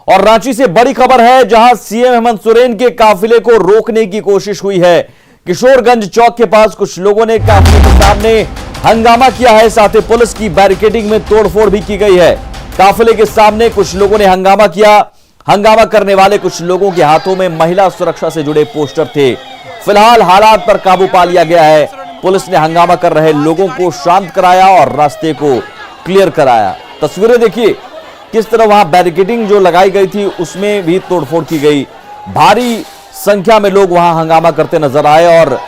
और रांची से बड़ी खबर है, जहां सीएम हेमंत सोरेन के काफिले को रोकने की कोशिश हुई है। किशोरगंज चौक के पास कुछ लोगों ने काफिले के सामने हंगामा किया है, साथ ही पुलिस की बैरिकेडिंग में तोड़फोड़ भी की गई है। काफिले के सामने कुछ लोगों ने हंगामा किया। हंगामा करने वाले कुछ लोगों के हाथों में महिला सुरक्षा से जुड़े पोस्टर थे। फिलहाल हालात पर काबू पा लिया गया है। पुलिस ने हंगामा कर रहे लोगों को शांत कराया और रास्ते को क्लियर कराया। तस्वीरें देखिए किस तरह वहां बैरिकेडिंग जो लगाई गई थी उसमें भी तोड़फोड़ की गई। भारी संख्या में लोग वहां हंगामा करते नजर आए और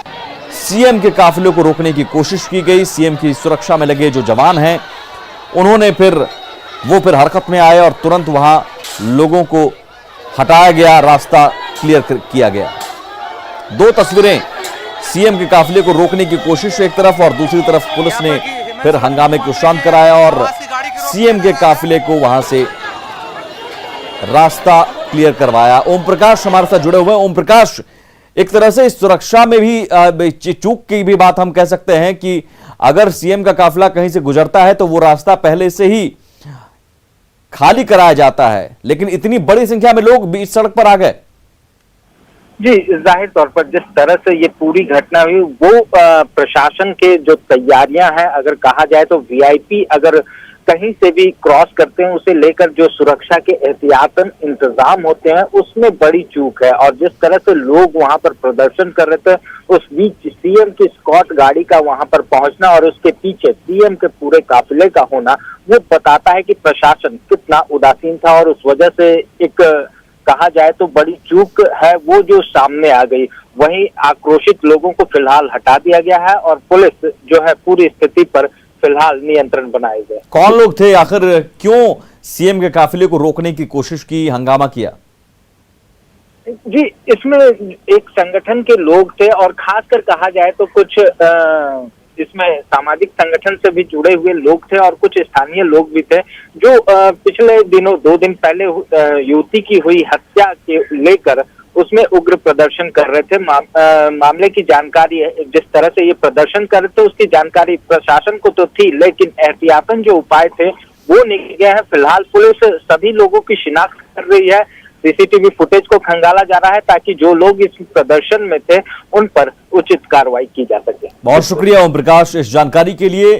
सीएम के काफिले को रोकने की कोशिश की गई। सीएम की सुरक्षा में लगे जो जवान हैं उन्होंने फिर हरकत में आए और तुरंत वहां लोगों को हटाया गया, रास्ता क्लियर किया गया। दो तस्वीरें, सीएम के काफिले को रोकने की कोशिश एक तरफ और दूसरी तरफ पुलिस ने फिर हंगामे को शांत कराया और सीएम के काफिले को वहां से रास्ता क्लियर करवाया। ओम प्रकाश हमारे साथ जुड़े हुए हैं। ओम प्रकाश, एक तरह से इस सुरक्षा में भी चूक की भी बात हम कह सकते हैं कि अगर सीएम का काफिला कहीं से गुजरता है तो वो रास्ता पहले से ही खाली कराया जाता है, लेकिन इतनी बड़ी संख्या में लोग बीच सड़क पर आ गए। जी, जाहिर तौर पर जिस तरह से ये पूरी घटना हुई वो प्रशासन के जो तैयारियां हैं, अगर कहा जाए तो वीआईपी अगर कहीं से भी क्रॉस करते हैं उसे लेकर जो सुरक्षा के एहतियातन इंतजाम होते हैं उसमें बड़ी चूक है। और जिस तरह से लोग वहां पर प्रदर्शन कर रहे थे उस बीच सीएम की स्कॉट गाड़ी का वहां पर पहुंचना और उसके पीछे सीएम के पूरे काफिले का होना वो बताता है कि प्रशासन कितना उदासीन था। और उस वजह से एक कहा जाए तो बड़ी चूक है वो जो सामने आ गई। वहीं आक्रोशित लोगों को फिलहाल हटा दिया गया है और पुलिस जो है पूरी स्थिति पर फिलहाल नियंत्रण बनाए गए। कौन लोग थे, आखिर क्यों सीएम के काफिले को रोकने की कोशिश की, हंगामा किया? जी, इसमें एक संगठन के लोग थे और खासकर कहा जाए तो कुछ इसमें सामाजिक संगठन से भी जुड़े हुए लोग थे और कुछ स्थानीय लोग भी थे जो पिछले दिनों 2 दिन पहले युवती की हुई हत्या के लेकर उसमें उग्र प्रदर्शन कर रहे थे। मामले की जानकारी है, जिस तरह से ये प्रदर्शन कर रहे थे उसकी जानकारी प्रशासन को तो थी, लेकिन एहतियातन जो उपाय थे वो नहीं गए हैं। फिलहाल पुलिस सभी लोगों की शिनाख्त कर रही है, सीसीटीवी फुटेज को खंगाला जा रहा है ताकि जो लोग इस प्रदर्शन में थे उन पर उचित कार्रवाई की जा सके। बहुत शुक्रिया ओम प्रकाश इस जानकारी के लिए।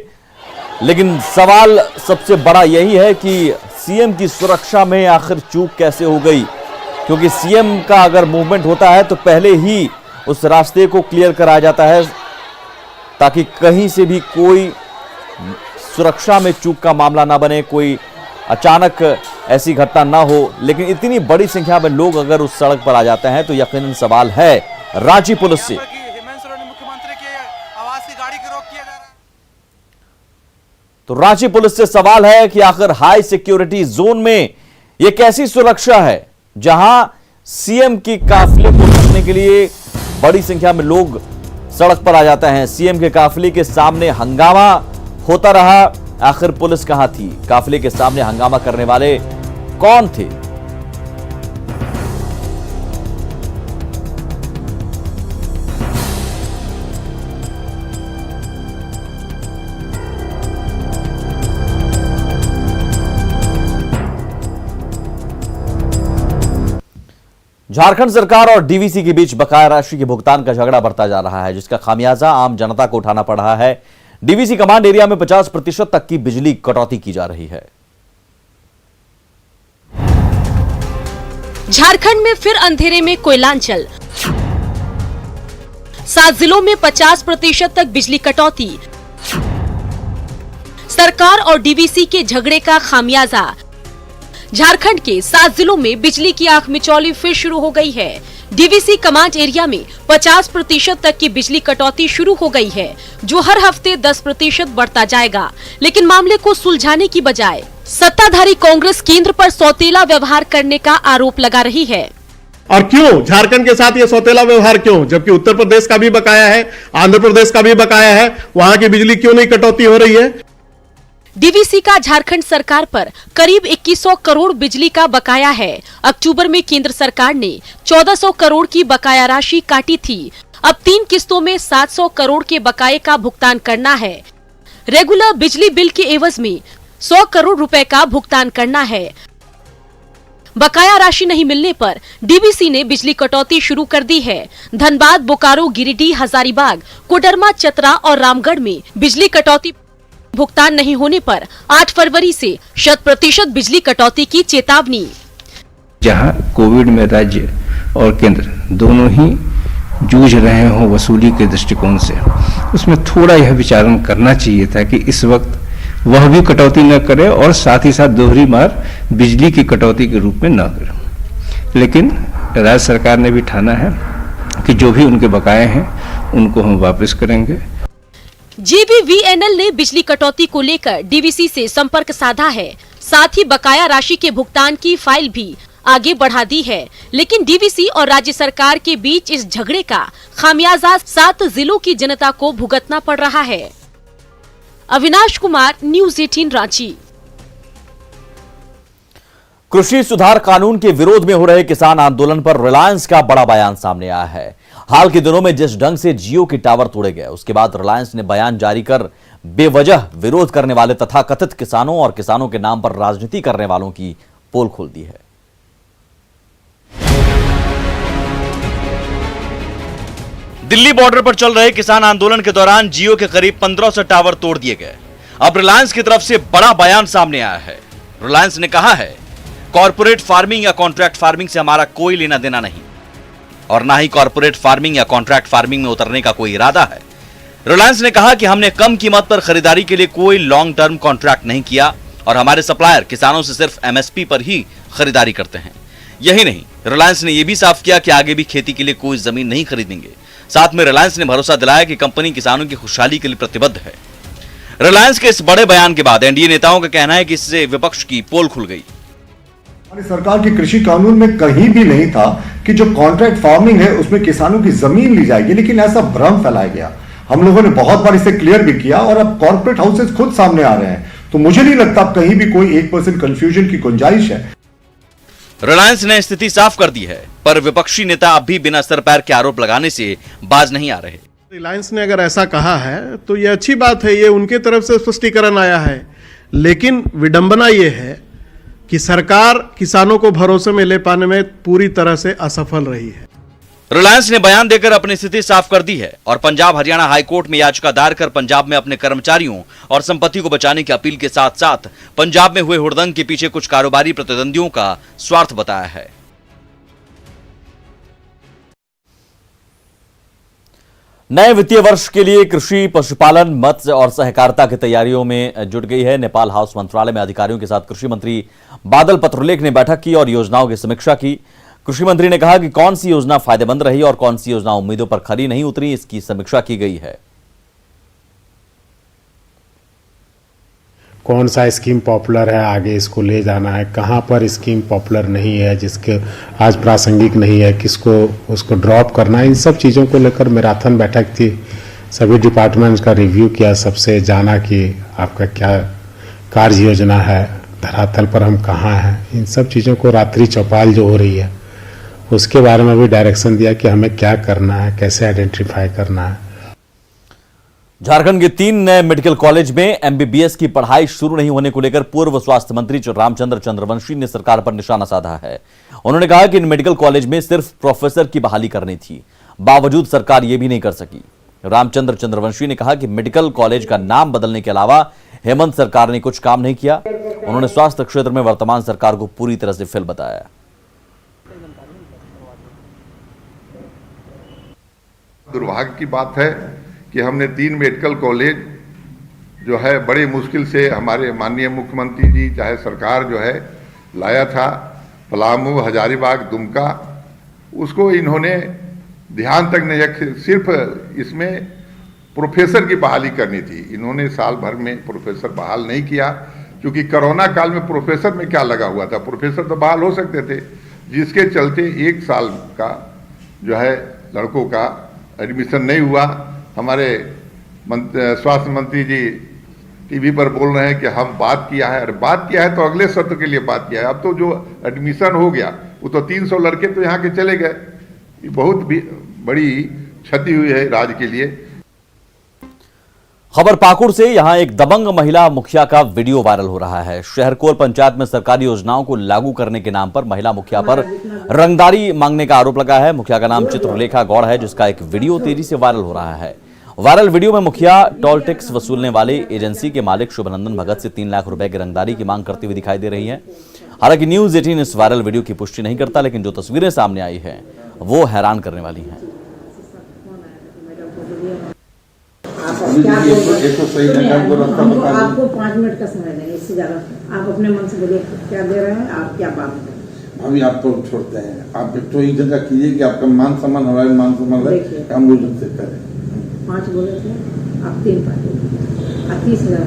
लेकिन सवाल सबसे बड़ा यही है कि सीएम की सुरक्षा में आखिर चूक कैसे हो गई, क्योंकि सीएम का अगर मूवमेंट होता है तो पहले ही उस रास्ते को क्लियर कराया जाता है ताकि कहीं से भी कोई सुरक्षा में चूक का मामला ना बने, कोई अचानक ऐसी घटना ना हो। लेकिन इतनी बड़ी संख्या में लोग अगर उस सड़क पर आ जाते हैं तो यकीनन सवाल है रांची पुलिस से। तो रांची पुलिस से सवाल है कि आखिर हाई सिक्योरिटी जोन में यह कैसी सुरक्षा है जहां सीएम की काफिले को रोकने के लिए बड़ी संख्या में लोग सड़क पर आ जाते हैं। सीएम के काफिले के सामने हंगामा होता रहा, आखिर पुलिस कहां थी? काफिले के सामने हंगामा करने वाले कौन थे? झारखंड सरकार और डीवीसी के बीच बकाया राशि के भुगतान का झगड़ा बढ़ता जा रहा है, जिसका खामियाजा आम जनता को उठाना पड़ रहा है। डीवीसी कमांड एरिया में 50% तक की बिजली कटौती की जा रही है। झारखंड में फिर अंधेरे में कोयलांचल, 7 जिलों में 50% तक बिजली कटौती। सरकार और डीवीसी के झगड़े का खामियाजा, झारखंड के 7 जिलों में बिजली की आंख मिचौली फिर शुरू हो गई है। डीवीसी कमांड एरिया में 50% तक की बिजली कटौती शुरू हो गई है, जो हर हफ्ते 10% बढ़ता जाएगा। लेकिन मामले को सुलझाने की बजाय सत्ताधारी कांग्रेस केंद्र पर सौतेला व्यवहार करने का आरोप लगा रही है। और क्यों झारखंड के साथ ये सौतेला व्यवहार क्यों, जबकि उत्तर प्रदेश का भी बकाया है, आंध्र प्रदेश का भी बकाया है, वहां की बिजली क्यों नहीं कटौती हो रही है? डीवीसी का झारखंड सरकार पर करीब 2100 करोड़ बिजली का बकाया है। अक्टूबर में केंद्र सरकार ने 1400 करोड़ की बकाया राशि काटी थी। अब 3 किस्तों में 700 करोड़ के बकाये का भुगतान करना है। रेगुलर बिजली बिल के एवज में 100 करोड़ रुपए का भुगतान करना है। बकाया राशि नहीं मिलने पर डीवीसी ने बिजली कटौती शुरू कर दी है। धनबाद, बोकारो, गिरिडीह, हजारीबाग, कोडरमा, चतरा और रामगढ़ में बिजली कटौती भुगतान नहीं होने पर 8 फरवरी से 100% बिजली कटौती की चेतावनी। जहां कोविड में राज्य और केंद्र दोनों ही जूझ रहे हों वसूली के दृष्टिकोण से, उसमें थोड़ा यह विचारण करना चाहिए था कि इस वक्त वह भी कटौती न करे और साथ ही साथ दोहरी मार बिजली की कटौती के रूप में न करे। लेकिन राज्य सरकार ने भी ठाना है कि जो भी उनके बकाए हैं उनको हम वापस करेंगे। जीबीवीएनएल ने बिजली कटौती को लेकर डीवीसी से संपर्क साधा है, साथ ही बकाया राशि के भुगतान की फाइल भी आगे बढ़ा दी है। लेकिन डीवीसी और राज्य सरकार के बीच इस झगड़े का खामियाजा 7 जिलों की जनता को भुगतना पड़ रहा है। अविनाश कुमार, न्यूज़ 18 रांची। कृषि सुधार कानून के विरोध में हो रहे किसान आंदोलन पर रिलायंस का बड़ा बयान सामने आया है। हाल के दिनों में जिस ढंग से जियो के टावर तोड़े गए, उसके बाद रिलायंस ने बयान जारी कर बेवजह विरोध करने वाले तथा कथित किसानों और किसानों के नाम पर राजनीति करने वालों की पोल खोल दी है। दिल्ली बॉर्डर पर चल रहे किसान आंदोलन के दौरान जियो के करीब 1500 टावर तोड़ दिए गए। अब रिलायंस की तरफ से बड़ा बयान सामने आया है। रिलायंस ने कहा है, कॉर्पोरेट फार्मिंग या कॉन्ट्रैक्ट फार्मिंग से हमारा कोई लेना देना नहीं और ना ही कॉर्पोरेट फार्मिंग या कॉन्ट्रैक्ट फार्मिंग में उतरने का कोई इरादा है। रिलायंस ने कहा कि हमने कम कीमत पर खरीदारी के लिए कोई लॉन्ग टर्म कॉन्ट्रैक्ट नहीं किया और हमारे सप्लायर किसानों से सिर्फ एमएसपी पर ही खरीदारी करते हैं। यही नहीं, रिलायंस ने यह भी साफ किया कि आगे भी खेती के लिए कोई जमीन नहीं खरीदेंगे। साथ में रिलायंस ने भरोसा दिलाया कि कंपनी किसानों की खुशहाली के लिए प्रतिबद्ध है। रिलायंस के इस बड़े बयान के बाद एनडीए नेताओं का कहना है कि इससे विपक्ष की पोल खुल गई। हमारी सरकार के कृषि कानून में कहीं भी नहीं था कि जो कॉन्ट्रैक्ट फार्मिंग है उसमें किसानों की जमीन ली जाएगी, लेकिन ऐसा भ्रम फैलाया गया। हम लोगों ने बहुत बार इसे क्लियर भी किया और अब कॉर्पोरेट हाउसेस खुद सामने आ रहे हैं, तो मुझे नहीं लगता कहीं भी कोई 1% कंफ्यूजन की गुंजाइश है। रिलायंस ने स्थिति साफ कर दी है, पर विपक्षी नेता अब भी बिना सर पैर के आरोप लगाने से बाज नहीं आ रहे। रिलायंस ने अगर ऐसा कहा है तो ये अच्छी बात है, ये उनके तरफ से स्पष्टीकरण आया है। लेकिन विडंबना ये है कि सरकार किसानों को भरोसे में ले पाने में पूरी तरह से असफल रही है। रिलायंस ने बयान देकर अपनी स्थिति साफ कर दी है और पंजाब हरियाणा हाईकोर्ट में याचिका दायर कर पंजाब में अपने कर्मचारियों और संपत्ति को बचाने की अपील के साथ साथ पंजाब में हुए हुड़दंग के पीछे कुछ कारोबारी प्रतिद्वंदियों का स्वार्थ बताया है। नए वित्तीय वर्ष के लिए कृषि, पशुपालन, मत्स्य और सहकारिता की तैयारियों में जुट गई है। नेपाल हाउस मंत्रालय में अधिकारियों के साथ कृषि मंत्री बादल पत्रलेख ने बैठक की और योजनाओं की समीक्षा की। कृषि मंत्री ने कहा कि कौन सी योजना फायदेमंद रही और कौन सी योजना उम्मीदों पर खरी नहीं उतरी, इसकी समीक्षा की गई है। कौन सा स्कीम पॉपुलर है, आगे इसको ले जाना है, कहाँ पर स्कीम पॉपुलर नहीं है, जिसके आज प्रासंगिक नहीं है, किसको उसको ड्रॉप करना है, इन सब चीज़ों को लेकर मैराथन बैठक थी। सभी डिपार्टमेंट्स का रिव्यू किया, सबसे जाना कि आपका क्या कार्य योजना है, धरातल पर हम कहाँ हैं, इन सब चीज़ों को रात्रि चौपाल जो हो रही है उसके बारे में भी डायरेक्शन दिया कि हमें क्या करना है, कैसे आइडेंटिफाई करना है। झारखंड के 3 नए मेडिकल कॉलेज में एमबीबीएस की पढ़ाई शुरू नहीं होने को लेकर पूर्व स्वास्थ्य मंत्री रामचंद्र चंद्रवंशी ने सरकार पर निशाना साधा है। उन्होंने कहा कि इन मेडिकल कॉलेज में सिर्फ प्रोफेसर की बहाली करनी थी, बावजूद सरकार यह भी नहीं कर सकी। रामचंद्र चंद्रवंशी ने कहा कि मेडिकल कॉलेज का नाम बदलने के अलावा हेमंत सरकार ने कुछ काम नहीं किया। उन्होंने स्वास्थ्य क्षेत्र में वर्तमान सरकार को पूरी तरह से फेल बताया। दुर्भाग्य की बात है कि हमने 3 मेडिकल कॉलेज जो है बड़े मुश्किल से हमारे माननीय मुख्यमंत्री जी चाहे सरकार जो है लाया था, पलामू, हजारीबाग, दुमका, उसको इन्होंने ध्यान तक नहीं रखा। सिर्फ इसमें प्रोफेसर की बहाली करनी थी, इन्होंने साल भर में प्रोफेसर बहाल नहीं किया, क्योंकि कोरोना काल में प्रोफेसर में क्या लगा हुआ था, प्रोफेसर तो बहाल हो सकते थे, जिसके चलते 1 साल का जो है लड़कों का एडमिशन नहीं हुआ। हमारे स्वास्थ्य मंत्री जी टीवी पर बोल रहे हैं कि हम बात किया है, अरे बात किया है तो अगले सत्र के लिए बात किया है। अब तो जो एडमिशन हो गया वो तो 300 लड़के तो यहाँ के चले गए, ये बहुत भी बड़ी क्षति हुई है राज्य के लिए। खबर पाकुड़ से। यहां एक दबंग महिला मुखिया का वीडियो वायरल हो रहा है। शहरकोल पंचायत में सरकारी योजनाओं को लागू करने के नाम पर महिला मुखिया पर रंगदारी मांगने का आरोप लगा है। मुखिया का नाम चित्रलेखा गौड़ है, जिसका एक वीडियो तेजी से वायरल हो रहा है। वायरल वीडियो में मुखिया टोल टैक्स वसूलने वाली एजेंसी के मालिक शुभनंदन भगत से 3 लाख रुपए की रंगदारी की मांग करती हुई दिखाई दे रही है। हालांकि न्यूज 18 इस वायरल वीडियो की पुष्टि नहीं करता, लेकिन जो तस्वीरें सामने आई है वो हैरान करने वाली हैं। आपको 5 मिनट का समय देंगे, इससे ज्यादा आप अपने मन से बोलिए क्या दे रहे हैं, आप क्या बात करें। अभी आपको छोड़ते हैं, आप तो एक जगह कीजिए कि आपका मान सम्मान हमारे मान सम्मान है, हम लोग से करें। 5 बोले थे, आप 3 पाते, आप 30,000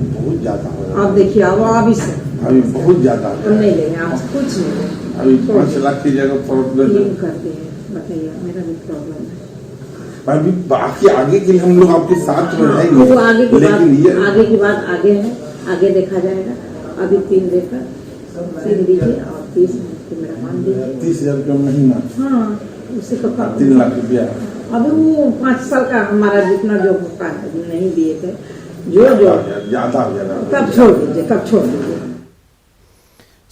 बहुत ज्यादा हो रहा है। आप देखिए अब इससे अभी बहुत ज्यादा नहीं लेंगे, आप कुछ नहीं लेंगे। अभी 5 लाख की जगह प्रॉब्लम करते हैं, बताइए मेरा भी प्रॉब्लम है। अभी बाकी आगे के लिए हम लोग आपके साथ में रहेंगे, वो आगे की लेकिन बात आगे है, आगे देखा जाएगा। अभी 3 देकर 3 दीजिए और 30 मेरा मान दीजिए। 30,000 रुपया महीना। हाँ, उससे तो 3 लाख रुपया। अभी वो 5 साल का हमारा जितना जो होता है नहीं दिए थे, जो ज्यादा तब छोड़ दीजिए।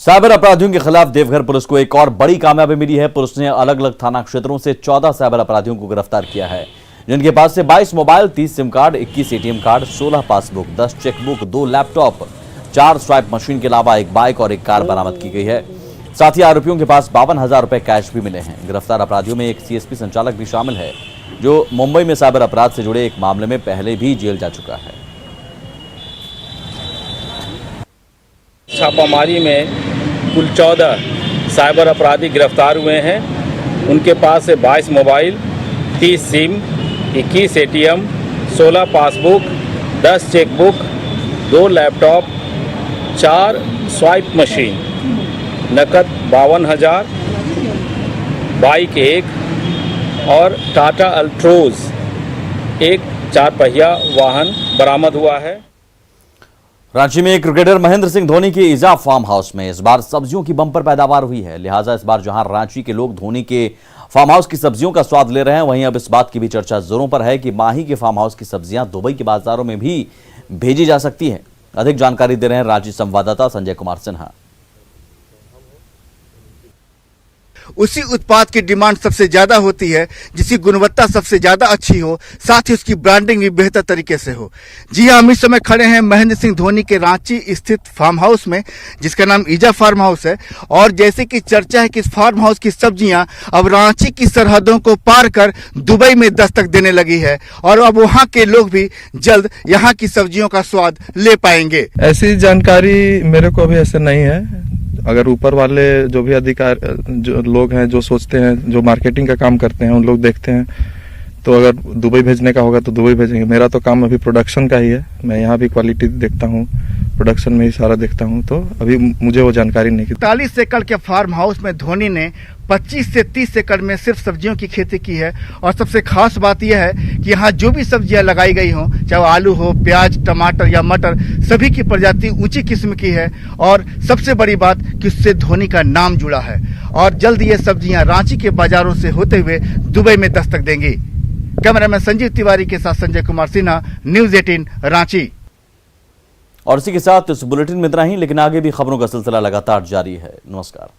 साइबर अपराधियों के खिलाफ देवघर पुलिस को एक और बड़ी कामयाबी मिली है। पुलिस ने अलग अलग थाना क्षेत्रों से 14 साइबर अपराधियों को गिरफ्तार किया है, जिनके पास से 22 mobile, 30 SIM card, 21 ATM card, 16 passbook, 10 chequebook, 2 laptop, 4 swipe machine के अलावा एक बाइक और एक कार बरामद की गई है। साथ ही आरोपियों के पास 52,000 रुपए कैश भी मिले हैं। गिरफ्तार अपराधियों में एक सीएसपी संचालक भी शामिल है, जो मुंबई में साइबर अपराध से जुड़े एक मामले में पहले भी जेल जा चुका है। छापामारी में कुल 14 साइबर अपराधी गिरफ्तार हुए हैं। उनके पास से 22 mobile, 30 SIM, 21 ATM, 16 passbook, 10 chequebook, 2 laptop, 4 swipe machine, नकद 52,000, बाइक 1 और टाटा अल्ट्रोज एक 4 पहिया वाहन बरामद हुआ है। रांची में क्रिकेटर महेंद्र सिंह धोनी के ईजा फार्म हाउस में इस बार सब्जियों की बंपर पैदावार हुई है। लिहाजा इस बार जहां रांची के लोग धोनी के फार्म हाउस की सब्जियों का स्वाद ले रहे हैं, वहीं अब इस बात की भी चर्चा जोरों पर है कि माही के फार्म हाउस की सब्जियां दुबई के बाजारों में भी भेजी जा सकती हैं। अधिक जानकारी दे रहे हैं रांची संवाददाता संजय कुमार सिन्हा। उसी उत्पाद की डिमांड सबसे ज्यादा होती है जिसकी गुणवत्ता सबसे ज्यादा अच्छी हो, साथ ही उसकी ब्रांडिंग भी बेहतर तरीके से हो। जी हाँ, हम इस समय खड़े हैं महेंद्र सिंह धोनी के रांची स्थित फार्म हाउस में, जिसका नाम ईजा फार्म हाउस है। और जैसे कि चर्चा है कि इस फार्म हाउस की सब्जियां अब रांची की सरहदों को पार कर दुबई में दस्तक देने लगी है और अब वहां के लोग भी जल्द यहाँ की सब्जियों का स्वाद ले पाएंगे। ऐसी जानकारी मेरे को अभी ऐसे नहीं है। अगर ऊपर वाले जो भी अधिकार जो लोग हैं, जो सोचते हैं, जो मार्केटिंग का काम करते हैं, उन लोग देखते हैं, तो अगर दुबई भेजने का होगा तो दुबई भेजेंगे। मेरा तो काम अभी प्रोडक्शन का ही है। मैं यहाँ भी क्वालिटी देखता हूँ, प्रोडक्शन में ही सारा देखता हूँ, तो अभी मुझे वो जानकारी नहीं। 43 एकड़ के फार्म हाउस में धोनी ने 25 से 30 एकड़ में सिर्फ सब्जियों की खेती की है। और सबसे खास बात यह है कि यहाँ जो भी सब्जियां लगाई गई हों, चाहे वो आलू हो, प्याज, टमाटर या मटर, सभी की प्रजाति ऊंची किस्म की है। और सबसे बड़ी बात कि उससे धोनी का नाम जुड़ा है और जल्द ये सब्जियां रांची के बाजारों से होते हुए दुबई में दस्तक देंगी। कैमरामैन संजीव तिवारी के साथ संजय कुमार सिन्हा, न्यूज 18 रांची। और इसी के साथ इस बुलेटिन में इतना ही, लेकिन आगे भी खबरों का सिलसिला लगातार जारी है। नमस्कार।